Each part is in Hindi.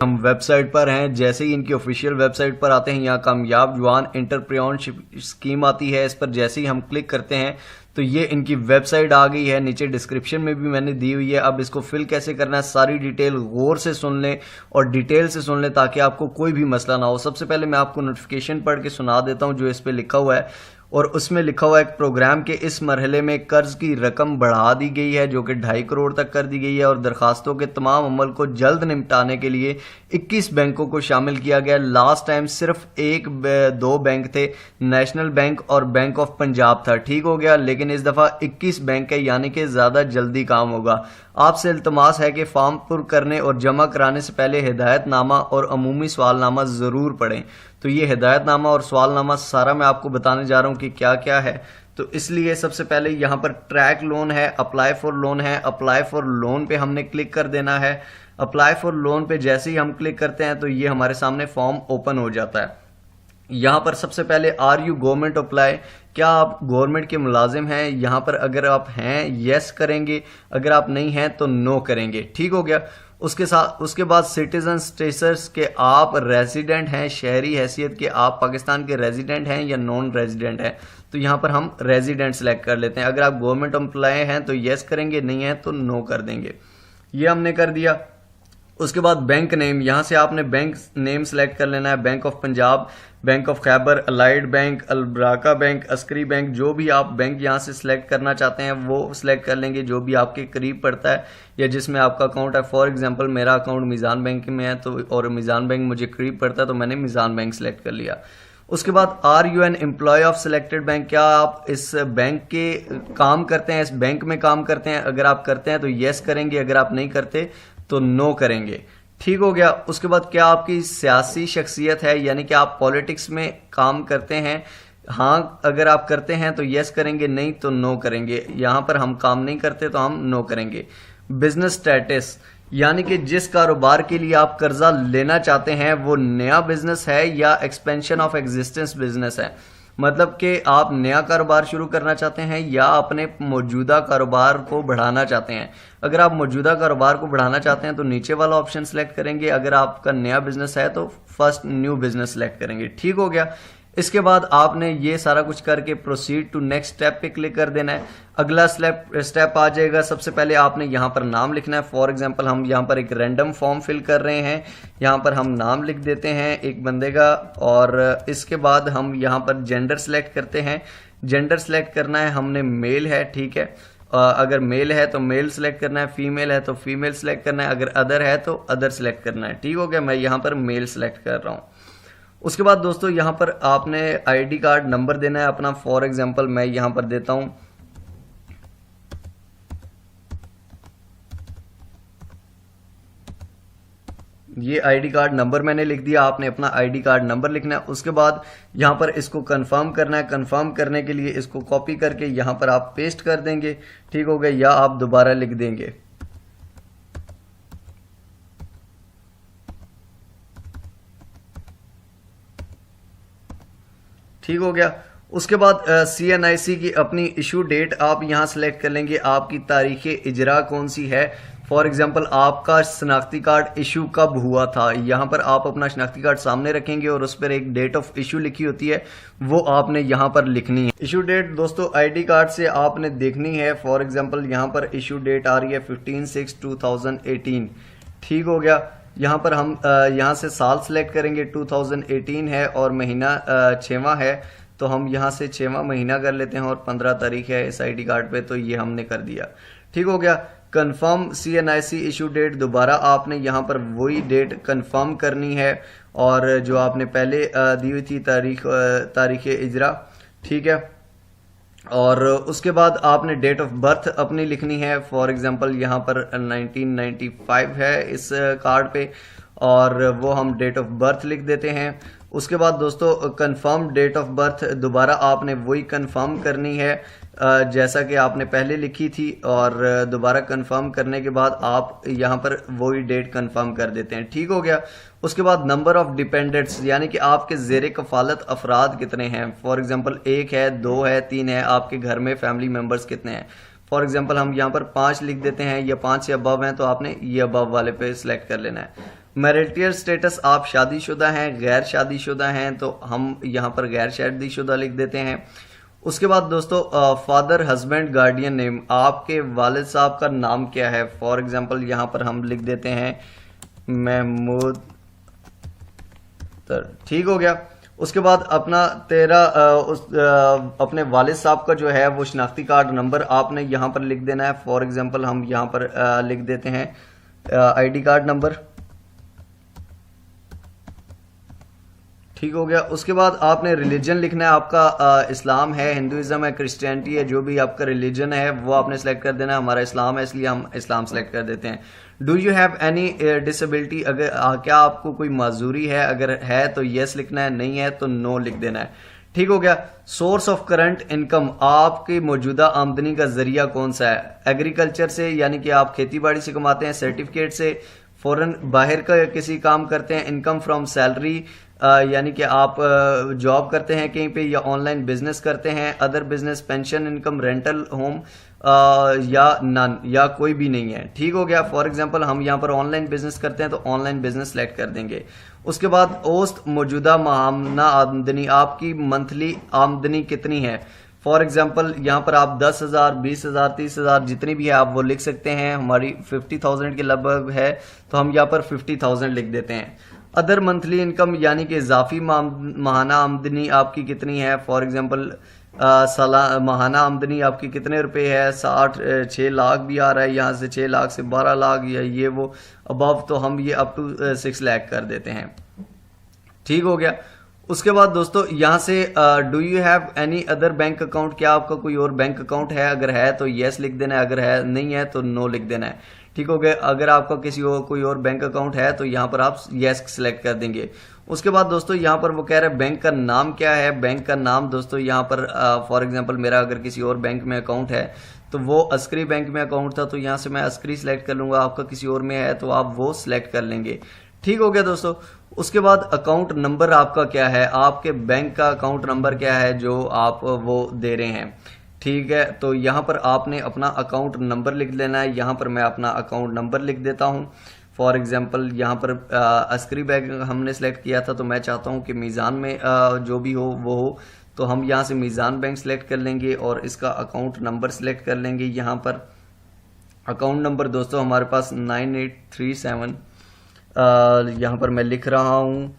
हम वेबसाइट पर हैं। जैसे ही इनकी ऑफिशियल वेबसाइट पर आते हैं, यहाँ कामयाब जवान एंटरप्रेन्योरशिप स्कीम आती है। इस पर जैसे ही हम क्लिक करते हैं तो ये इनकी वेबसाइट आ गई है। नीचे डिस्क्रिप्शन में भी मैंने दी हुई है। अब इसको फिल कैसे करना है, सारी डिटेल गौर से सुन लें और डिटेल से सुन लें ताकि आपको कोई भी मसला ना हो। सबसे पहले मैं आपको नोटिफिकेशन पढ़ के सुना देता हूँ जो इस पर लिखा हुआ है। और उसमें लिखा हुआ है प्रोग्राम के इस मरहले में कर्ज की रकम बढ़ा दी गई है जो कि 2.5 करोड़ तक कर दी गई है और दरखास्तों के तमाम अमल को जल्द निपटाने के लिए 21 बैंकों को शामिल किया गया। लास्ट टाइम सिर्फ दो बैंक थे, नेशनल बैंक और बैंक ऑफ पंजाब था, ठीक हो गया। लेकिन इस दफ़ा 21 बैंक है, यानी कि ज़्यादा जल्दी काम होगा। आपसे इल्तमास है कि फॉर्म पुर करने और जमा कराने से पहले हिदायतनामा और अमूमी सवालनामा ज़रूर पढ़ें। तो ये हिदायतनामा और सवालनामा सारा मैं आपको बताने जा रहा हूँ कि क्या क्या है। तो इसलिए सबसे पहले यहाँ पर ट्रैक लोन है, अप्लाई फॉर लोन है। अप्लाई फॉर लोन पे हमने क्लिक कर देना है। अप्लाई फॉर लोन पे जैसे ही हम क्लिक करते हैं तो ये हमारे सामने फॉर्म ओपन हो जाता है। यहाँ पर सबसे पहले आर यू गवर्नमेंट अप्लाई, क्या आप गवर्नमेंट के मुलाजिम हैं। यहाँ पर अगर आप हैं यस करेंगे, अगर आप नहीं हैं तो नो करेंगे, ठीक हो गया। उसके बाद सिटीजन स्टेटस के आप रेजिडेंट हैं, शहरी हैसियत के आप पाकिस्तान के रेजिडेंट हैं या नॉन रेजिडेंट हैं। तो यहाँ पर हम रेजिडेंट सेलेक्ट कर लेते हैं। अगर आप गवर्नमेंट एम्प्लॉय हैं तो यस करेंगे, नहीं है तो नो कर देंगे। ये हमने कर दिया। उसके बाद बैंक नेम, यहाँ से आपने बैंक नेम सेलेक्ट कर लेना है। Bank of Punjab, bank of Khyber, allied bank, Albaraka bank, Askari bank, जो भी आप बैंक यहाँ से सिलेक्ट करना चाहते हैं वो सिलेक्ट कर लेंगे जो भी आपके करीब पड़ता है या जिसमें आपका अकाउंट है। फॉर एग्जांपल मेरा अकाउंट मीज़ान बैंक में है तो और मीज़ान बैंक मुझे करीब पड़ता है तो मैंने मीज़ान बैंक सेलेक्ट कर लिया। उसके बाद are you an employee of selected bank, क्या आप इस बैंक के काम करते हैं, इस बैंक में काम करते हैं। अगर आप करते हैं तो येस करेंगे, अगर आप नहीं करते तो नो करेंगे, ठीक हो गया। उसके बाद क्या आपकी सियासी शख्सियत है, यानी कि आप पॉलिटिक्स में काम करते हैं। हाँ अगर आप करते हैं तो यस करेंगे, नहीं तो नो करेंगे। यहाँ पर हम काम नहीं करते तो हम नो करेंगे। बिजनेस स्टेटस, यानी कि जिस कारोबार के लिए आप कर्जा लेना चाहते हैं वो नया बिजनेस है या एक्सपेंशन ऑफ एग्जिस्टेंस बिजनेस है। मतलब कि आप नया कारोबार शुरू करना चाहते हैं या अपने मौजूदा कारोबार को बढ़ाना चाहते हैं। अगर आप मौजूदा कारोबार को बढ़ाना चाहते हैं तो नीचे वाला ऑप्शन सेलेक्ट करेंगे। अगर आपका नया बिजनेस है तो फर्स्ट न्यू बिजनेस सेलेक्ट करेंगे, ठीक हो गया। इसके बाद आपने ये सारा कुछ करके प्रोसीड टू नेक्स्ट स्टेप पे क्लिक कर देना है। अगला स्टेप आ जाएगा। सबसे पहले आपने यहाँ पर नाम लिखना है। फॉर एग्जांपल हम यहाँ पर एक रैंडम फॉर्म फिल कर रहे हैं, यहाँ पर हम नाम लिख देते हैं एक बंदे का और इसके बाद हम यहाँ पर जेंडर सेलेक्ट करते हैं। जेंडर सेलेक्ट करना है हमने मेल है, ठीक है। अगर मेल है तो मेल सेलेक्ट करना है, फीमेल है तो फीमेल सेलेक्ट करना है, अगर अदर है तो अदर सेलेक्ट करना है, ठीक हो गया। मैं यहाँ पर मेल सेलेक्ट कर रहा हूँ। उसके बाद दोस्तों यहाँ पर आपने आईडी कार्ड नंबर देना है अपना। फॉर एग्जांपल मैं यहाँ पर देता हूँ ये आईडी कार्ड नंबर मैंने लिख दिया। आपने अपना आईडी कार्ड नंबर लिखना है। उसके बाद यहाँ पर इसको कंफर्म करना है। कंफर्म करने के लिए इसको कॉपी करके यहाँ पर आप पेस्ट कर देंगे, ठीक हो गया, या आप दोबारा लिख देंगे। ठीक हो गया। उसके बाद CNIC की अपनी इशू डेट आप यहाँ सेलेक्ट कर लेंगे। आपकी तारीख इजरा कौन सी है। फॉर एग्जांपल आपका शनाख्ती कार्ड इशू कब हुआ था, यहाँ पर आप अपना शनाख्ती कार्ड सामने रखेंगे और उस पर एक डेट ऑफ इशू लिखी होती है वो आपने यहाँ पर लिखनी है। इशू डेट दोस्तों आईडी कार्ड से आपने देखनी है। फॉर एग्जांपल यहाँ पर इशू डेट आ रही है 15/6/2018, ठीक हो गया। यहाँ पर हम यहाँ से साल सेलेक्ट करेंगे, 2018 है और महीना 6वां है तो हम यहाँ से 6वां महीना कर लेते हैं और 15 तारीख है इस आईडी कार्ड पे, तो ये हमने कर दिया, ठीक हो गया। कंफर्म CNIC इशू डेट, दोबारा आपने यहाँ पर वही डेट कंफर्म करनी है और जो आपने पहले दी हुई थी तारीख इजरा, ठीक है। और उसके बाद आपने डेट ऑफ बर्थ अपनी लिखनी है। फॉर एग्जांपल यहाँ पर 1995 है इस कार्ड पे और वो हम डेट ऑफ बर्थ लिख देते हैं। उसके बाद दोस्तों कंफर्म डेट ऑफ बर्थ, दोबारा आपने वही कंफर्म करनी है जैसा कि आपने पहले लिखी थी और दोबारा कंफर्म करने के बाद आप यहाँ पर वही डेट कंफर्म कर देते हैं, ठीक हो गया। उसके बाद नंबर ऑफ डिपेंडेंट्स, यानी कि आपके ज़ेरे कफालत अफराद कितने हैं। फॉर एग्जांपल 1 है, 2 है, 3 है, आपके घर में फैमिली मेम्बर्स कितने हैं। फॉर एग्जांपल हम यहाँ पर 5 लिख देते हैं या 5 से अबव हैं तो आपने ये अबव वाले पे सिलेक्ट कर लेना है। मैरिटल स्टेटस आप शादीशुदा हैं, गैर शादीशुदा हैं, तो हम यहाँ पर गैर शादीशुदा लिख देते हैं। उसके बाद दोस्तों फादर, हस्बैंड, गार्डियन नेम, आपके वालिद साहब का नाम क्या है। फॉर एग्जांपल यहाँ पर हम लिख देते हैं महमूद, ठीक हो गया। उसके बाद अपना अपने वालिद साहब का जो है वो शनाख्ती कार्ड नंबर आपने यहाँ पर लिख देना है। फॉर एग्जांपल हम यहाँ पर लिख देते हैं आईडी कार्ड नंबर, ठीक हो गया। उसके बाद आपने रिलीजन लिखना है, आपका इस्लाम है, हिंदुइज्म है, क्रिश्चियनिटी है, जो भी आपका रिलीजन है वो आपने सेलेक्ट कर देना है। हमारा इस्लाम है इसलिए हम इस्लाम सेलेक्ट कर देते हैं। Do you have any disability, अगर क्या आपको कोई माजूरी है, अगर है तो येस लिखना है, नहीं है तो नो लिख देना है, ठीक हो गया। सोर्स ऑफ करंट इनकम, आपकी मौजूदा आमदनी का जरिया कौन सा है। एग्रीकल्चर से यानी कि आप खेती बाड़ी से कमाते हैं, सर्टिफिकेट से, फॉरेन बाहर का किसी काम करते हैं, इनकम फ्रॉम सैलरी यानी कि आप जॉब करते हैं कहीं पे, या ऑनलाइन बिजनेस करते हैं, other business, pension income, rental home या नन, या कोई भी नहीं है, ठीक हो गया। फॉर एग्जांपल हम यहाँ पर ऑनलाइन बिजनेस करते हैं तो ऑनलाइन बिजनेस सेलेक्ट कर देंगे। उसके बाद औसत मौजूदा माहाना आमदनी, आपकी मंथली आमदनी कितनी है। फॉर एग्जाम्पल यहाँ पर आप 10,000, 20,000, 30,000 जितनी भी है आप वो लिख सकते हैं। हमारी 50,000 के लगभग है तो हम यहाँ पर 50,000 लिख देते हैं। अदर मंथली इनकम यानी कि इजाफी माहाना आमदनी आपकी कितनी है। फॉर एग्जांपल माहाना आमदनी आपकी कितने रुपए है, 6 लाख भी आ रहा है, यहाँ से 6 लाख से 12 लाख या ये वो अबव, तो हम ये अप टू 6 लाख कर देते हैं, ठीक हो गया। उसके बाद दोस्तों यहाँ से do you have any other bank account, क्या आपका कोई और बैंक अकाउंट है, अगर है तो येस लिख देना है, अगर है नहीं है तो नो लिख देना है, ठीक हो गया। अगर आपका किसी और कोई और बैंक अकाउंट है तो यहाँ पर आप येस सिलेक्ट कर देंगे। उसके बाद दोस्तों यहाँ पर वो कह रहे हैं बैंक का नाम क्या है। बैंक का नाम दोस्तों यहाँ पर फॉर एग्जांपल मेरा अगर किसी और बैंक में अकाउंट है तो वो अस्करी बैंक में अकाउंट था तो यहाँ से मैं अस्करी सिलेक्ट कर लूंगा। आपका किसी और में है तो आप वो सिलेक्ट कर लेंगे, ठीक हो गया दोस्तों। उसके बाद अकाउंट नंबर आपका क्या है, आपके बैंक का अकाउंट नंबर क्या है जो आप वो दे रहे हैं, ठीक है। तो यहाँ पर आपने अपना अकाउंट नंबर लिख लेना है। यहाँ पर मैं अपना अकाउंट नंबर लिख देता हूँ। फॉर एग्जांपल यहाँ पर अस्करी बैंक हमने सेलेक्ट किया था तो मैं चाहता हूँ कि मीज़ान में जो भी हो वो हो, तो हम यहाँ से मीज़ान बैंक सेलेक्ट कर लेंगे और इसका अकाउंट नंबर सेलेक्ट कर लेंगे। यहाँ पर अकाउंट नंबर दोस्तों हमारे पास 9837 यहाँ पर मैं लिख रहा हूँ।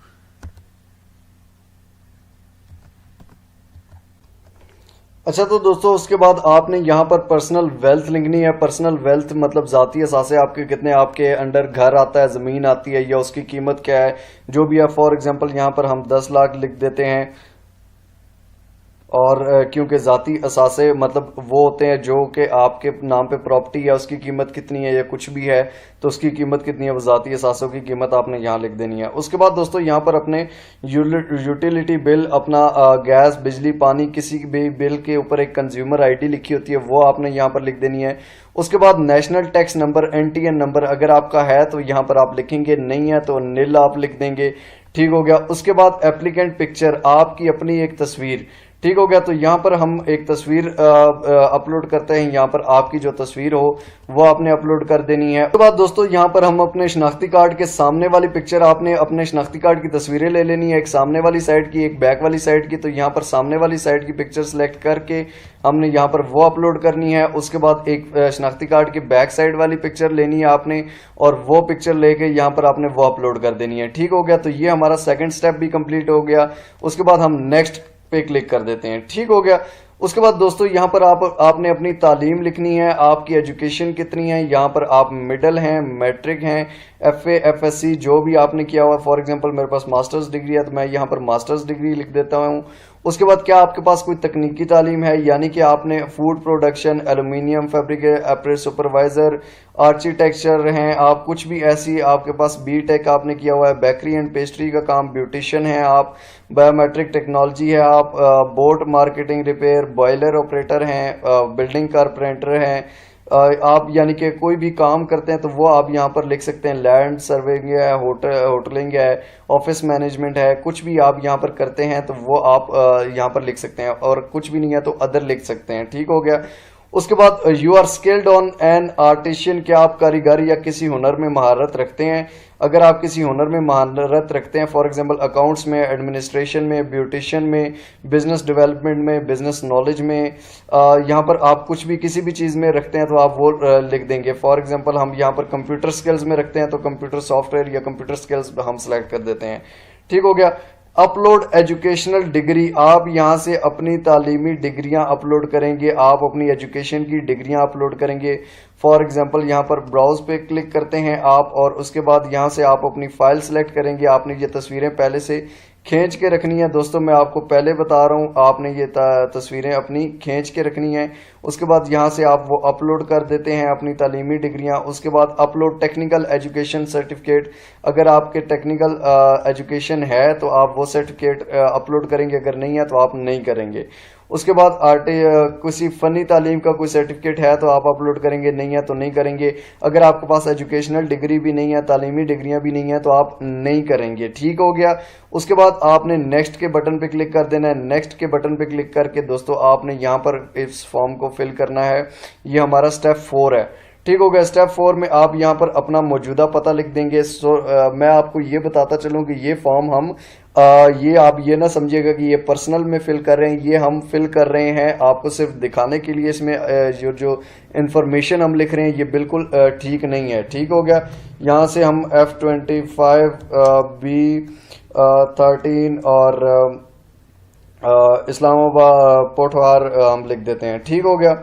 अच्छा तो दोस्तों उसके बाद आपने यहाँ पर पर्सनल वेल्थ लिखनी है। पर्सनल वेल्थ मतलब ज़ाती असासे आपके कितने, आपके अंडर घर आता है, ज़मीन आती है, या उसकी कीमत क्या है, जो भी है। फॉर एग्जांपल यहाँ पर हम 10 लाख लिख देते हैं। और क्योंकि ज़ाती असासे मतलब वो होते हैं जो कि आपके नाम पे प्रॉपर्टी है, उसकी कीमत कितनी है या कुछ भी है तो उसकी कीमत कितनी है, वो ज़ाती असासों की कीमत आपने यहाँ लिख देनी है। उसके बाद दोस्तों यहाँ पर अपने यूटिलिटी बिल, अपना गैस, बिजली, पानी, किसी भी बिल के ऊपर एक कंज्यूमर आईडी लिखी होती है वो आपने यहाँ पर लिख देनी है। उसके बाद national tax number, NTN number अगर आपका है तो यहाँ पर आप लिखेंगे, नहीं है तो नील आप लिख देंगे, ठीक हो गया। उसके बाद एप्लीकेंट पिक्चर, आपकी अपनी एक तस्वीर, ठीक हो गया। तो यहाँ पर हम एक तस्वीर अपलोड करते हैं। यहाँ पर आपकी जो तस्वीर हो वो आपने अपलोड कर देनी है। उसके बाद दोस्तों यहाँ पर हम अपने शनाख्ती कार्ड के सामने वाली पिक्चर, आपने अपने शनाख्ती कार्ड की तस्वीरें ले लेनी है, एक सामने वाली साइड की, एक बैक वाली साइड की। तो यहाँ पर सामने वाली साइड की पिक्चर सेलेक्ट करके हमने यहाँ पर वो अपलोड करनी है। उसके बाद एक शनाख्ती कार्ड की बैक साइड वाली पिक्चर लेनी है आपने और वो पिक्चर लेके यहाँ पर आपने वो अपलोड कर देनी है, ठीक हो गया। तो ये हमारा सेकंड स्टेप भी कंप्लीट हो गया। उसके बाद हम नेक्स्ट पे क्लिक कर देते हैं, ठीक हो गया। उसके बाद दोस्तों यहाँ पर आपने अपनी तालीम लिखनी है, आपकी एजुकेशन कितनी है। यहाँ पर आप मिडिल हैं, मैट्रिक हैं, FA FSC जो भी आपने किया हुआ। फॉर एग्जांपल मेरे पास मास्टर्स डिग्री है तो मैं यहाँ पर मास्टर्स डिग्री लिख देता हूँ। उसके बाद क्या आपके पास कोई तकनीकी तालीम है, यानी कि आपने food production, aluminium fabricate, operate supervisor, architecture हैं आप, कुछ भी ऐसी आपके पास BTech आपने किया हुआ है, बेकरी एंड पेस्ट्री का काम, ब्यूटिशियन है आप, बायोमेट्रिक टेक्नोलॉजी है आप, boat marketing repair, boiler operator हैं, बिल्डिंग कारपेंटर हैं आप, यानी कि कोई भी काम करते हैं तो वो आप यहाँ पर लिख सकते हैं। लैंड सर्वेइंग है, होटलिंग है, ऑफिस मैनेजमेंट है, कुछ भी आप यहाँ पर करते हैं तो वो आप यहाँ पर लिख सकते हैं। और कुछ भी नहीं है तो अदर लिख सकते हैं, ठीक हो गया। उसके बाद you are skilled on an artisan, क्या आप कारीगरी या किसी हुनर में महारत रखते हैं। अगर आप किसी हुनर में महारत रखते हैं, फॉर एग्जांपल अकाउंट्स में, एडमिनिस्ट्रेशन में, ब्यूटिशियन में, बिजनेस डेवलपमेंट में, बिजनेस नॉलेज में, यहाँ पर आप कुछ भी किसी भी चीज़ में रखते हैं तो आप वो लिख देंगे। फॉर एग्जांपल हम यहाँ पर कंप्यूटर स्किल्स में रखते हैं तो कंप्यूटर सॉफ्टवेयर या कंप्यूटर स्किल्स हम सेलेक्ट कर देते हैं। ठीक हो गया। अपलोड एजुकेशनल डिग्री, आप यहाँ से अपनी तालीमी डिग्रियां अपलोड करेंगे, आप अपनी एजुकेशन की डिग्रियां अपलोड करेंगे। फॉर एग्जांपल यहाँ पर ब्राउज पे क्लिक करते हैं आप और उसके बाद यहाँ से आप अपनी फाइल सेलेक्ट करेंगे। आपने ये तस्वीरें पहले से खींच के रखनी है दोस्तों, मैं आपको पहले बता रहा हूँ, आपने ये तस्वीरें अपनी खींच के रखनी है। उसके बाद यहाँ से आप वो अपलोड कर देते हैं अपनी तालीमी डिग्रियाँ। उसके बाद अपलोड टेक्निकल एजुकेशन सर्टिफिकेट, अगर आपके टेक्निकल एजुकेशन है तो आप वो सर्टिफिकेट अपलोड करेंगे, अगर नहीं है तो आप नहीं करेंगे। उसके बाद किसी फ़नी तालीम का कोई सर्टिफिकेट है तो आप अपलोड करेंगे, नहीं है तो नहीं करेंगे। अगर आपके पास एजुकेशनल डिग्री भी नहीं है, तालीमी डिग्रियां भी नहीं है तो आप नहीं करेंगे। ठीक हो गया। उसके बाद आपने नेक्स्ट के बटन पे क्लिक कर देना है। नेक्स्ट के बटन पे क्लिक करके दोस्तों आपने यहाँ पर इस फॉर्म को फिल करना है। ये हमारा स्टेप 4 है। ठीक हो गया। स्टेप 4 में आप यहाँ पर अपना मौजूदा पता लिख देंगे। मैं आपको ये बताता चलूँ कि ये फॉर्म हम ये आप ये ना समझिएगा कि ये पर्सनल में फिल कर रहे हैं, ये हम फिल कर रहे हैं आपको सिर्फ दिखाने के लिए। इसमें जो इंफॉर्मेशन हम लिख रहे हैं ये बिल्कुल ठीक नहीं है। ठीक हो गया। यहाँ से हम F25 B13 और इस्लामाबाद पोठवार हम लिख देते हैं। ठीक हो गया।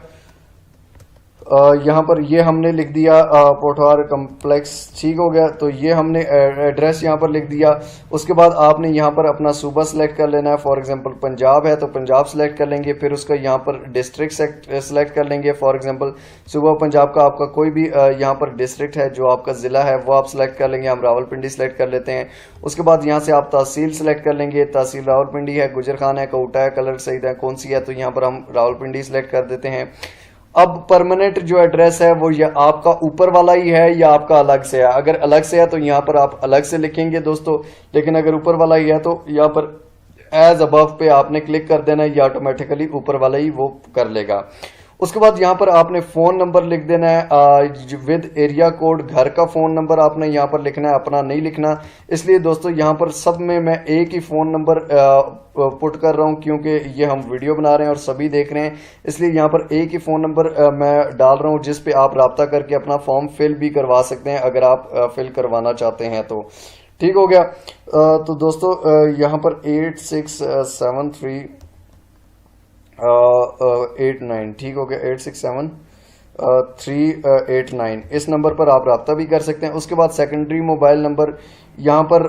यहाँ पर ये हमने लिख दिया पोठवार कम्प्लेक्स। ठीक हो गया। तो ये हमने एड्रेस यहाँ पर लिख दिया। उसके बाद आपने यहाँ पर अपना सूबा सेलेक्ट कर लेना है। फॉर एग्जांपल पंजाब है तो पंजाब सेलेक्ट कर लेंगे, फिर उसका यहाँ पर डिस्ट्रिक्ट सेलेक्ट कर लेंगे। फॉर एग्जांपल सूबा पंजाब का आपका कोई भी यहाँ पर डिस्ट्रिक्ट है जो आपका ज़िला है वो आप सेलेक्ट कर लेंगे। हम रावलपिंडी सेलेक्ट कर लेते हैं। उसके बाद यहाँ से आप तहसील सेलेक्ट कर लेंगे। तहसील रावलपिंडी है, गुजर खान है, कोटा है, कलर सईद है, कौन सी है, तो यहाँ पर हम रावलपिंडी सेलेक्ट कर देते हैं। अब परमानेंट जो एड्रेस है वो ये आपका ऊपर वाला ही है या आपका अलग से है। अगर अलग से है तो यहाँ पर आप अलग से लिखेंगे दोस्तों, लेकिन अगर ऊपर वाला ही है तो यहाँ पर एज अबव पे आपने क्लिक कर देना है, ये ऑटोमेटिकली ऊपर वाला ही वो कर लेगा। उसके बाद यहाँ पर आपने फ़ोन नंबर लिख देना है विद एरिया कोड। घर का फ़ोन नंबर आपने यहाँ पर लिखना है, अपना नहीं लिखना। इसलिए दोस्तों यहाँ पर सब में मैं एक ही फ़ोन नंबर पुट कर रहा हूँ क्योंकि ये हम वीडियो बना रहे हैं और सभी देख रहे हैं, इसलिए यहाँ पर एक ही फ़ोन नंबर मैं डाल रहा हूँ जिस पे आप रब्ता करके अपना फॉर्म फिल भी करवा सकते हैं अगर आप फिल करवाना चाहते हैं तो। ठीक हो गया। तो दोस्तों यहाँ पर 867389, ठीक हो गया, 867389 इस नंबर पर आप रब्ता भी कर सकते हैं। उसके बाद सेकेंडरी मोबाइल नंबर, यहाँ पर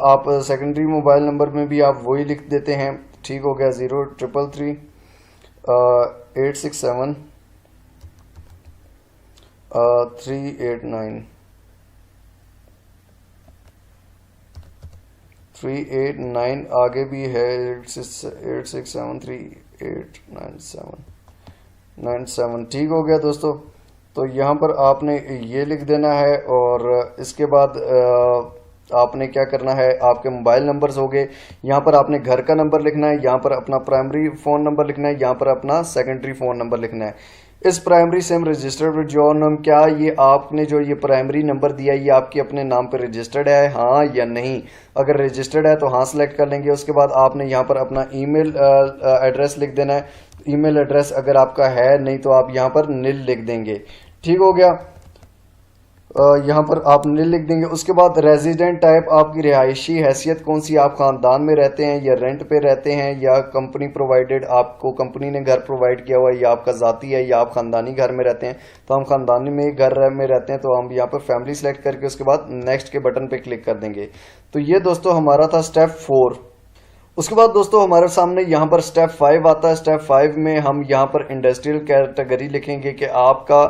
आप सेकेंडरी मोबाइल नंबर में भी आप वही लिख देते हैं। ठीक हो गया, 0333 867 389 389 आगे भी है 86738997। ठीक हो गया दोस्तों। तो यहाँ पर आपने ये लिख देना है और इसके बाद आपने क्या करना है, आपके मोबाइल नंबर्स हो गए। यहाँ पर आपने घर का नंबर लिखना है, यहाँ पर अपना प्राइमरी फ़ोन नंबर लिखना है, यहाँ पर अपना सेकेंडरी फ़ोन नंबर लिखना है। इस primary SIM registered with your name, क्या ये आपने जो ये प्राइमरी नंबर दिया ये आपके अपने नाम पर रजिस्टर्ड है, हाँ या नहीं। अगर रजिस्टर्ड है तो हाँ सेलेक्ट कर लेंगे। उसके बाद आपने यहाँ पर अपना ईमेल एड्रेस लिख देना है। ईमेल एड्रेस अगर आपका है, नहीं तो आप यहाँ पर नील लिख देंगे। ठीक हो गया, यहाँ पर आप नील लिख देंगे। उसके बाद रेजिडेंट टाइप, आपकी रिहायशी हैसियत कौन सी, आप खानदान में रहते हैं या रेंट पे रहते हैं या कंपनी प्रोवाइडेड, आपको कंपनी ने घर प्रोवाइड किया हुआ है या आपका ज़ाती है या आप ख़ानदानी घर में रहते हैं। तो हम ख़ानदानी में घर में रहते हैं तो हम यहाँ पर फैमिली सेलेक्ट करके उसके बाद नेक्स्ट के बटन पर क्लिक कर देंगे। तो ये दोस्तों हमारा था स्टेप 4। उसके बाद दोस्तों हमारे सामने यहाँ पर स्टेप 5 आता है। स्टेप 5 में हम यहाँ पर इंडस्ट्रियल कैटेगरी लिखेंगे कि आपका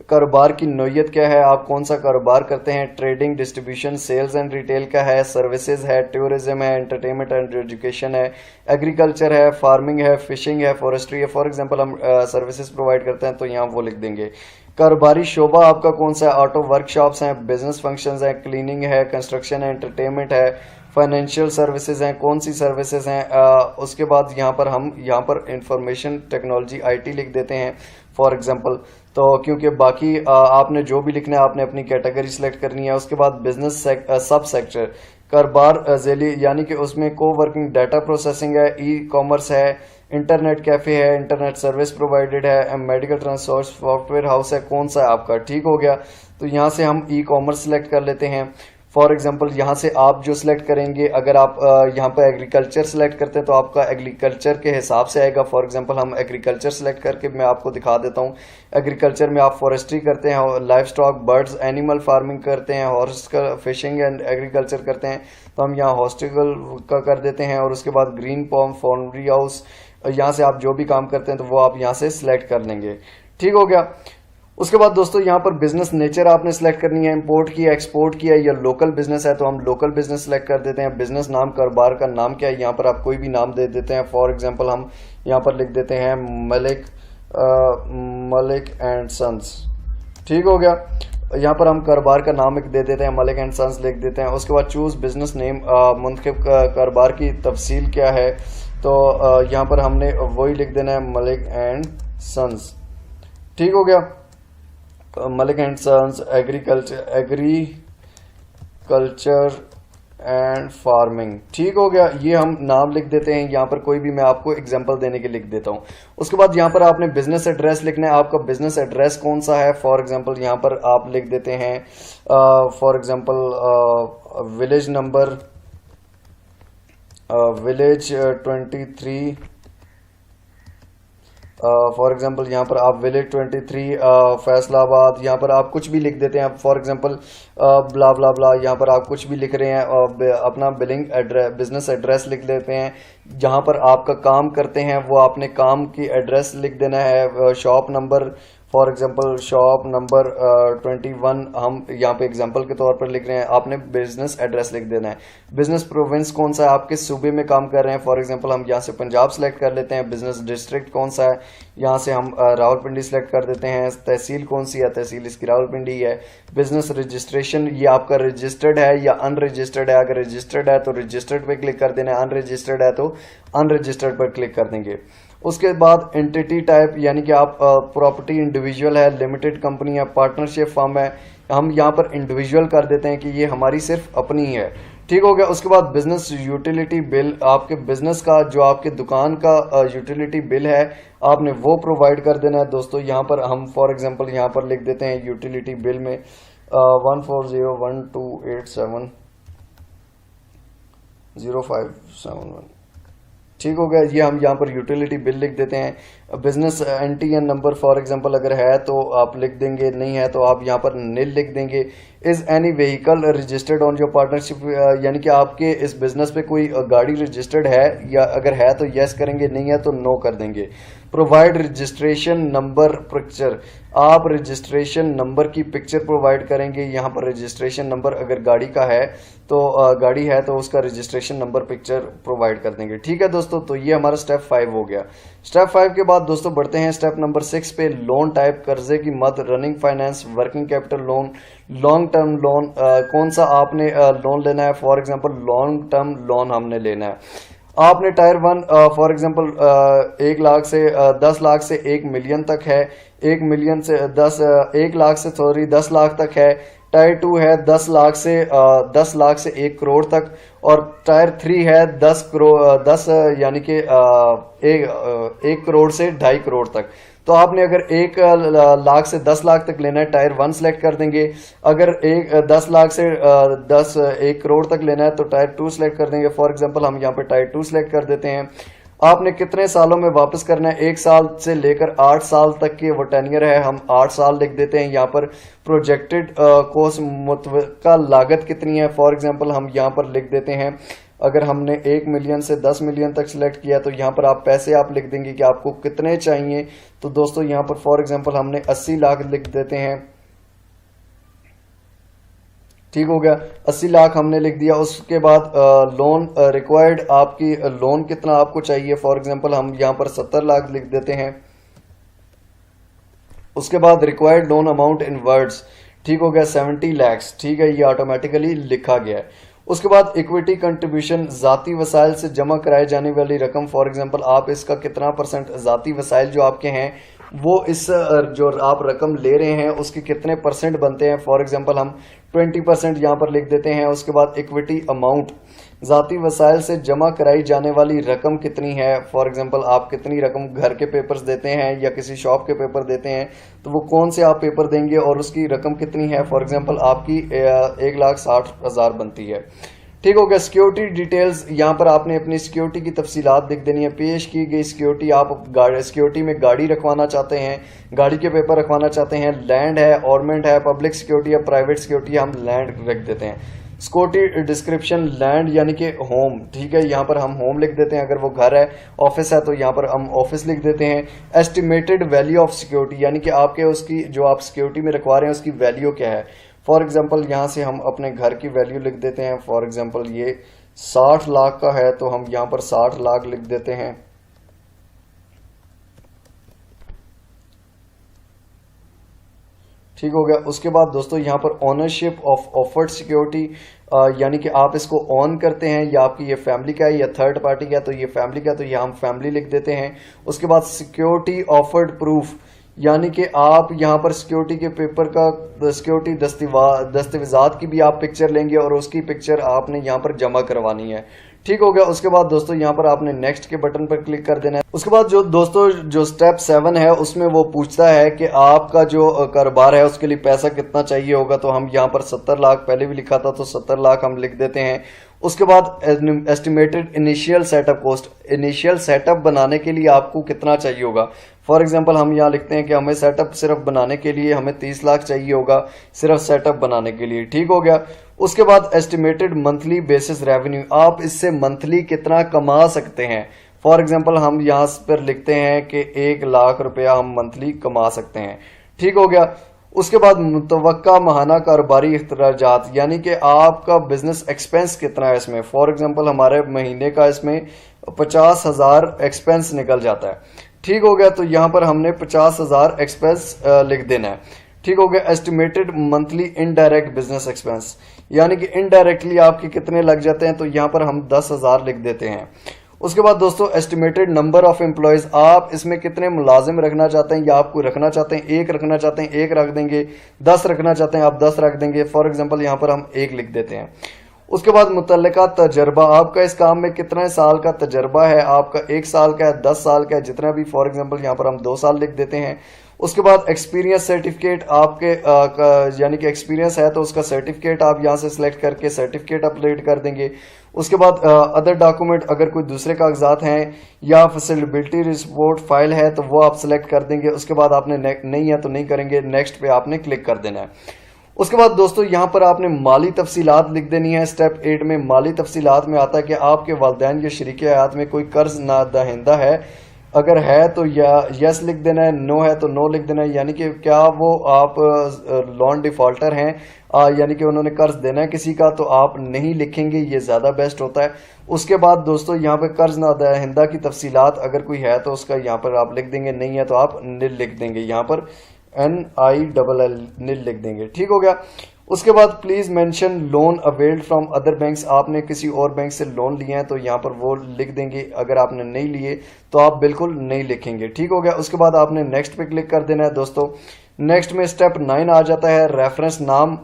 कारोबार की नौयत क्या है, आप कौन सा कारोबार करते हैं। Trading, distribution, sales and retail का है, सर्विसेज है, टूरिज्म है, एंटरटेनमेंट एंड एजुकेशन है, एग्रीकल्चर है, फार्मिंग है, फिशिंग है, फॉरेस्ट्री है। फॉर एग्जांपल हम सर्विसेज प्रोवाइड करते हैं तो यहाँ वो लिख देंगे। कारोबारी शोबा आपका कौन सा है, ऑटो वर्कशॉप्स हैं, बिजनेस फंक्शंस हैं, क्लीनिंग है, कंस्ट्रक्शन है, एंटरटेनमेंट है, फाइनेंशियल सर्विसेज हैं, कौन सी सर्विसेज हैं। उसके बाद यहाँ पर इंफॉर्मेशन टेक्नोलॉजी आईटी लिख देते हैं फॉर एग्जांपल। तो क्योंकि बाकी आपने जो भी लिखना है आपने अपनी कैटेगरी सेलेक्ट करनी है। उसके बाद बिजनेस सब सेक्टर कारोबार झेली, यानी कि उसमें को वर्किंग डाटा प्रोसेसिंग है, ई कॉमर्स है, इंटरनेट कैफे है, इंटरनेट सर्विस प्रोवाइडेड है, मेडिकल ट्रांसपोर्ट सॉफ्टवेयर हाउस है, कौन सा है आपका। ठीक हो गया। तो यहाँ से हम ई कॉमर्स सेलेक्ट कर लेते हैं फॉर एग्जांपल। यहाँ से आप जो सिलेक्ट करेंगे, अगर आप यहाँ पर एग्रीकल्चर सेलेक्ट करते हैं तो आपका एग्रीकल्चर के हिसाब से आएगा। फॉर एग्जांपल हम एग्रीकल्चर सेलेक्ट करके मैं आपको दिखा देता हूँ। एग्रीकल्चर में आप फॉरेस्ट्री करते हैं, life stock, birds, animal farming करते हैं, हॉर्स फिशिंग एंड एग्रीकल्चर करते हैं, तो हम यहाँ हॉस्टिकल का कर देते हैं। और उसके बाद ग्रीन पॉम, फार्मरी हाउस, यहाँ से आप जो भी काम करते हैं तो वो आप यहाँ से सिलेक्ट कर लेंगे। ठीक हो गया। उसके बाद दोस्तों यहाँ पर बिजनेस नेचर आपने सेलेक्ट करनी है, इंपोर्ट किया, एक्सपोर्ट किया या लोकल बिजनेस है तो हम लोकल बिजनेस सेलेक्ट कर देते हैं। बिजनेस नाम, कारोबार का नाम क्या है, यहाँ पर आप कोई भी नाम दे देते हैं। फॉर एग्जांपल हम यहाँ पर लिख देते हैं मलिक एंड सन्स। ठीक हो गया। यहाँ पर हम कारोबार का नाम दे देते हैं, मलिक एंड सन्स लिख देते हैं। उसके बाद चूज बिजनेस नेम, मुंतखब कारोबार की तफसील क्या है, तो यहाँ पर हमने वही लिख देना है, मलिक एंड सन्स। ठीक हो गया। Malik and sons agriculture and farming. ठीक हो गया। ये हम नाम लिख देते हैं। यहाँ पर कोई भी मैं आपको एग्जांपल देने के लिख देता हूँ। उसके बाद यहाँ पर आपने बिजनेस एड्रेस लिखना है, आपका बिजनेस एड्रेस कौन सा है। फॉर एग्जांपल यहाँ पर आप लिख देते हैं for example village number, village 23, for example यहाँ पर आप विलेज 23 फैसलाबाद, यहाँ पर आप कुछ भी लिख देते हैं। फॉर एग्जांपल ब्ला ब्ला ब्ला, यहाँ पर आप कुछ भी लिख रहे हैं, अपना बिलिंग एड्रेस, बिजनेस एड्रेस लिख लेते हैं। जहाँ पर आपका काम करते हैं वो आपने काम की एड्रेस लिख देना है। Shop number, for example shop number 21 हम यहाँ पे एग्जांपल के तौर पर लिख रहे हैं, आपने बिजनेस एड्रेस लिख देना है। बिजनेस प्रोविंस कौन सा है, आप किस सूबे में काम कर रहे हैं। फॉर एग्जांपल हम यहाँ से पंजाब सेलेक्ट कर लेते हैं। बिजनेस डिस्ट्रिक्ट कौन सा है, यहाँ से हम रावलपिंडी सेलेक्ट कर देते हैं। तहसील कौन सी है, तहसील इसकी रावलपिंडी है। बिजनेस रजिस्ट्रेशन, ये आपका रजिस्टर्ड है या अनरजिस्टर्ड है। अगर रजिस्टर्ड है तो रजिस्टर्ड पे क्लिक कर देना है, अनरजिस्टर्ड है तो अनरजिस्टर्ड पर क्लिक कर देंगे। उसके बाद एंटिटी टाइप, यानी कि आप प्रॉपर्टी इंडिविजुअल है, लिमिटेड कंपनी है, पार्टनरशिप फर्म है, हम यहाँ पर इंडिविजुअल कर देते हैं कि ये हमारी सिर्फ अपनी है। ठीक हो गया। उसके बाद बिजनेस यूटिलिटी बिल, आपके बिजनेस का जो आपके दुकान का यूटिलिटी बिल है आपने वो प्रोवाइड कर देना है। दोस्तों यहाँ पर हम फॉर एग्जांपल यहाँ पर लिख देते हैं यूटिलिटी बिल में 14012870571। ठीक हो गया। ये हम यहाँ पर यूटिलिटी बिल लिख देते हैं। Business NTN number for example अगर है तो आप लिख देंगे, नहीं है तो आप यहाँ पर नील लिख देंगे। Is any vehicle registered on your partnership, यानी कि आपके इस बिजनेस पे कोई गाड़ी रजिस्टर्ड है, या अगर है तो यस करेंगे, नहीं है तो नो कर देंगे। प्रोवाइड रजिस्ट्रेशन नंबर पिक्चर, आप रजिस्ट्रेशन नंबर की पिक्चर प्रोवाइड करेंगे। यहाँ पर रजिस्ट्रेशन नंबर अगर गाड़ी का है तो गाड़ी है तो उसका रजिस्ट्रेशन नंबर पिक्चर प्रोवाइड कर देंगे। ठीक है दोस्तों, तो ये हमारा स्टेप 5 हो गया। स्टेप 5 के बाद दोस्तों बढ़ते हैं स्टेप नंबर 6 पे। लोन टाइप, कर्जे की मद, running finance, working capital loan, long term loan, कौन सा आपने लोन लेना है। For example long term loan हमने लेना है। आपने टायर 1 फॉर एग्जांपल 1 लाख से 10 लाख से 1 मिलियन तक है, 1 मिलियन से 1 लाख से 10 लाख तक है। टायर 2 है 10 लाख से 1 करोड़ तक, और टायर 3 है 10 यानी कि 1 करोड़ से 2.5 करोड़ तक। तो आपने अगर 1 लाख से 10 लाख तक लेना है टायर 1 सेलेक्ट कर देंगे। अगर 10 लाख से 1 करोड़ तक लेना है तो टायर 2 सेलेक्ट कर देंगे। फॉर एग्जांपल हम यहाँ पे टायर 2 सेलेक्ट कर देते हैं। आपने कितने सालों में वापस करना है, 1 साल से लेकर 8 साल तक के वो टेन्योर है, हम 8 साल लिख देते हैं। यहाँ पर प्रोजेक्टेड कॉस्ट, मुतवक्का लागत कितनी है, फॉर एग्जांपल हम यहाँ पर लिख देते हैं। अगर हमने 1 मिलियन से 10 मिलियन तक सिलेक्ट किया तो यहाँ पर आप पैसे आप लिख देंगे कि आपको कितने चाहिए। तो दोस्तों यहाँ पर फॉर एग्जांपल हमने 80 लाख लिख देते हैं। ठीक हो गया, 80 लाख हमने लिख दिया। उसके बाद लोन रिक्वायर्ड, आपकी लोन कितना आपको चाहिए, फॉर एग्जांपल हम यहाँ पर 70 लाख लिख देते हैं। उसके बाद required loan amount in words, ठीक हो गया 70 लैक्स। ठीक है, ये ऑटोमेटिकली लिखा गया है। उसके बाद इक्विटी कंट्रीब्यूशन, जाती वसाइल से जमा कराई जाने वाली रकम, फॉर एग्जांपल आप इसका कितना परसेंट जाती वसाइल जो आपके हैं वो इस जो आप रकम ले रहे हैं उसके कितने परसेंट बनते हैं, फॉर एग्जांपल हम 20% यहाँ पर लिख देते हैं। उसके बाद इक्विटी अमाउंट, जाती वसाइल से जमा कराई जाने वाली रकम कितनी है, फॉर एग्जांपल आप कितनी रकम घर के पेपर्स देते हैं या किसी शॉप के पेपर देते हैं तो वो कौन से आप पेपर देंगे और उसकी रकम कितनी है, फॉर एग्जांपल आपकी 1,60,000 बनती है। ठीक हो गया। सिक्योरिटी डिटेल्स, यहाँ पर आपने अपनी सिक्योरिटी की तफसीलात लिख देनी है। पेश की गई सिक्योरिटी, आप सिक्योरिटी में गाड़ी रखवाना चाहते हैं, गाड़ी के पेपर रखवाना चाहते हैं, लैंड है, ऑर्नमेंट है, पब्लिक सिक्योरिटी है, प्राइवेट सिक्योरिटी, हम लैंड रख देते हैं। सिक्योरिटी डिस्क्रिप्शन, लैंड यानी कि होम, ठीक है, यहाँ पर हम होम लिख देते हैं। अगर वो घर है, ऑफिस है तो यहाँ पर हम ऑफिस लिख देते हैं। एस्टिमेटेड वैल्यू ऑफ सिक्योरिटी, यानी कि आपके उसकी जो आप सिक्योरिटी में रखवा रहे हैं उसकी वैल्यू क्या है। फॉर एग्जांपल यहाँ से हम अपने घर की वैल्यू लिख देते हैं। फॉर एग्जांपल ये 60 लाख का है तो हम यहाँ पर 60 लाख लिख देते हैं। ठीक हो गया। उसके बाद दोस्तों यहाँ पर ओनरशिप ऑफ ऑफर्ड सिक्योरिटी, यानी कि आप इसको ऑन करते हैं या आपकी ये फैमिली का है या थर्ड पार्टी का, तो ये फैमिली का, तो ये हम फैमिली लिख देते हैं। उसके बाद सिक्योरिटी ऑफर्ड प्रूफ, यानी कि आप यहाँ पर सिक्योरिटी के पेपर का सिक्योरिटी दस्तावेजात की भी आप पिक्चर लेंगे और उसकी पिक्चर आपने यहाँ पर जमा करवानी है। ठीक हो गया। उसके बाद दोस्तों यहाँ पर आपने नेक्स्ट के बटन पर क्लिक कर देना है। उसके बाद जो दोस्तों जो स्टेप 7 है उसमें वो पूछता है कि आपका जो कारोबार है उसके लिए पैसा कितना चाहिए होगा, तो हम यहाँ पर 70 लाख पहले भी लिखा था तो 70 लाख हम लिख देते हैं। उसके बाद estimated initial setup cost, initial setup बनाने के लिए आपको कितना चाहिए होगा। फॉर एग्जांपल हम यहाँ लिखते हैं कि हमें सेटअप सिर्फ बनाने के लिए हमें 30 लाख चाहिए होगा, सिर्फ सेटअप बनाने के लिए। ठीक हो गया। उसके बाद एस्टिमेटेड मंथली बेसिस रेवेन्यू, आप इससे मंथली कितना कमा सकते हैं। फॉर एग्जांपल हम यहाँ पर लिखते हैं कि 1 लाख रुपया हम मंथली कमा सकते हैं। ठीक हो गया। उसके बाद मुतवक्का माहाना कारोबारी अखराजात, यानी कि आपका बिजनेस एक्सपेंस कितना है इसमें। फॉर एग्जांपल हमारे महीने का इसमें 50,000 एक्सपेंस निकल जाता है। ठीक हो गया। तो यहाँ पर हमने 50,000 एक्सपेंस लिख देना है। ठीक हो गया। Estimated monthly indirect business expense, यानी कि इनडायरेक्टली आपके कितने लग जाते हैं, तो यहाँ पर हम 10,000 लिख देते हैं। उसके बाद दोस्तों एस्टिमेटेड नंबर ऑफ एम्प्लॉयज, आप इसमें कितने मुलाजिम रखना चाहते हैं या आपको रखना चाहते हैं, 1 रखना चाहते हैं 1 रख देंगे, 10 रखना चाहते हैं आप 10 रख देंगे। फॉर एग्जांपल यहाँ पर हम 1 लिख देते हैं। उसके बाद मुतल्लिका तजर्बा, आपका इस काम में कितने साल का तजर्बा है, आपका 1 साल का है, 10 साल का है, जितना भी। फॉर एग्जांपल यहाँ पर हम 2 साल लिख देते हैं। उसके बाद एक्सपीरियंस सर्टिफिकेट, आपके यानी कि एक्सपीरियंस है तो उसका सर्टिफिकेट आप यहाँ से सिलेक्ट करके सर्टिफिकेट अपलोड कर देंगे। उसके बाद अदर डॉक्यूमेंट, अगर कोई दूसरे कागजात हैं या फैसिलिटेबिलिटी रिपोर्ट फाइल है तो वो आप सिलेक्ट कर देंगे। उसके बाद आपने नहीं है तो नहीं करेंगे, नेक्स्ट पे आपने क्लिक कर देना है। उसके बाद दोस्तों यहाँ पर आपने माली तफसीलात लिख देनी है। स्टेप 8 में माली तफसीलात में आता है कि आपके वालिदैन या शरीक हयात में कोई कर्ज ना दहिंदा है, अगर है तो या यस लिख देना है, नो है तो नो लिख देना है, यानी कि क्या वो आप लोन डिफॉल्टर हैं, यानी कि उन्होंने कर्ज देना है किसी का, तो आप नहीं लिखेंगे, ये ज़्यादा बेस्ट होता है। उसके बाद दोस्तों यहाँ पे कर्ज ना दहिंदा की तफसीलात अगर कोई है तो उसका यहाँ पर आप लिख देंगे, नहीं है तो आप निल लिख देंगे, यहाँ पर NILL निल लिख देंगे। ठीक हो गया। उसके बाद please mention loan availed from other banks, आपने किसी और बैंक से लोन लिया है तो यहाँ पर वो लिख देंगे, अगर आपने नहीं लिए तो आप बिल्कुल नहीं लिखेंगे। ठीक हो गया। उसके बाद आपने नेक्स्ट पे क्लिक कर देना है। दोस्तों नेक्स्ट में स्टेप 9 आ जाता है, रेफरेंस नाम।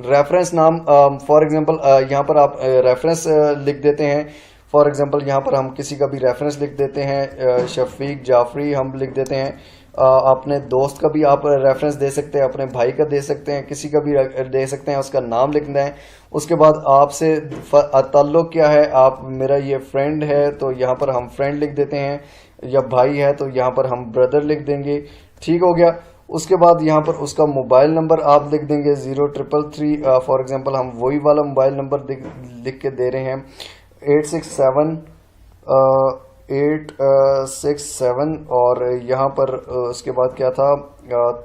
रेफरेंस नाम फॉर एग्जांपल यहाँ पर आप रेफरेंस लिख देते हैं। फॉर एग्जांपल यहाँ पर हम किसी का भी रेफरेंस लिख देते हैं, शफीक जाफरी हम लिख देते हैं। अपने दोस्त का भी आप रेफरेंस दे सकते हैं, अपने भाई का दे सकते हैं, किसी का भी दे सकते हैं, उसका नाम लिखना है। उसके बाद आपसे ताल्लुक क्या है, आप मेरा ये फ्रेंड है तो यहाँ पर हम फ्रेंड लिख देते हैं, या भाई है तो यहाँ पर हम ब्रदर लिख देंगे। ठीक हो गया। उसके बाद यहाँ पर उसका मोबाइल नंबर आप लिख देंगे 0333, फॉर एग्जांपल हम वही वाला मोबाइल नंबर लिख के दे रहे हैं 867 और यहाँ पर उसके बाद क्या था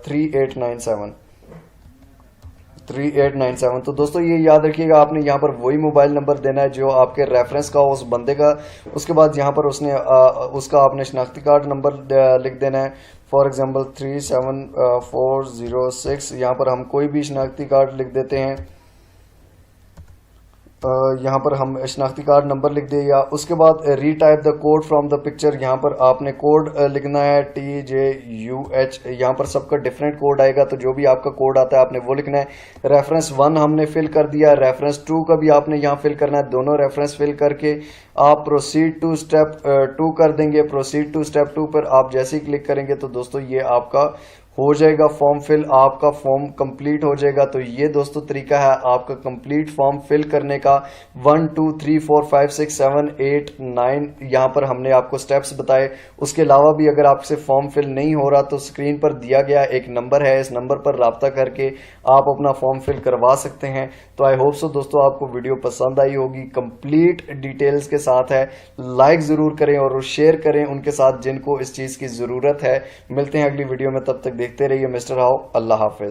3897। तो दोस्तों ये याद रखिएगा, आपने यहाँ पर वही मोबाइल नंबर देना है जो आपके रेफरेंस का हो उस बंदे का। उसके बाद यहाँ पर उसका आपने शनाख्ती कार्ड नंबर लिख देना है। फॉर एग्जांपल 37406, यहाँ पर हम कोई भी शनाख्ती कार्ड लिख देते हैं। यहाँ पर हम शनाख्ती कार्ड नंबर लिख दिया। उसके बाद retype the code from the picture, यहाँ पर आपने कोड लिखना है TJUH, यहाँ पर सबका डिफरेंट कोड आएगा, तो जो भी आपका कोड आता है आपने वो लिखना है। रेफरेंस 1 हमने फिल कर दिया, रेफरेंस 2 का भी आपने यहाँ फिल करना है। दोनों रेफरेंस फिल करके आप प्रोसीड टू स्टेप 2 कर देंगे। प्रोसीड टू स्टेप 2 पर आप जैसे ही क्लिक करेंगे तो दोस्तों ये आपका हो जाएगा फॉर्म फिल, आपका फॉर्म कंप्लीट हो जाएगा। तो ये दोस्तों तरीका है आपका कंप्लीट फॉर्म फिल करने का। 1 2 3 4 5 6 7 8 9 यहाँ पर हमने आपको स्टेप्स बताए। उसके अलावा भी अगर आपसे फॉर्म फिल नहीं हो रहा तो स्क्रीन पर दिया गया एक नंबर है, इस नंबर पर राब्ता करके आप अपना फॉर्म फिल करवा सकते हैं। तो आई होप सो दोस्तों आपको वीडियो पसंद आई होगी, कंप्लीट डिटेल्स के साथ है। लाइक ज़रूर करें और शेयर करें उनके साथ जिनको इस चीज़ की ज़रूरत है। मिलते हैं अगली वीडियो में, तब तक देखते रहिए मिस्टर हाउ। Allah Hafiz.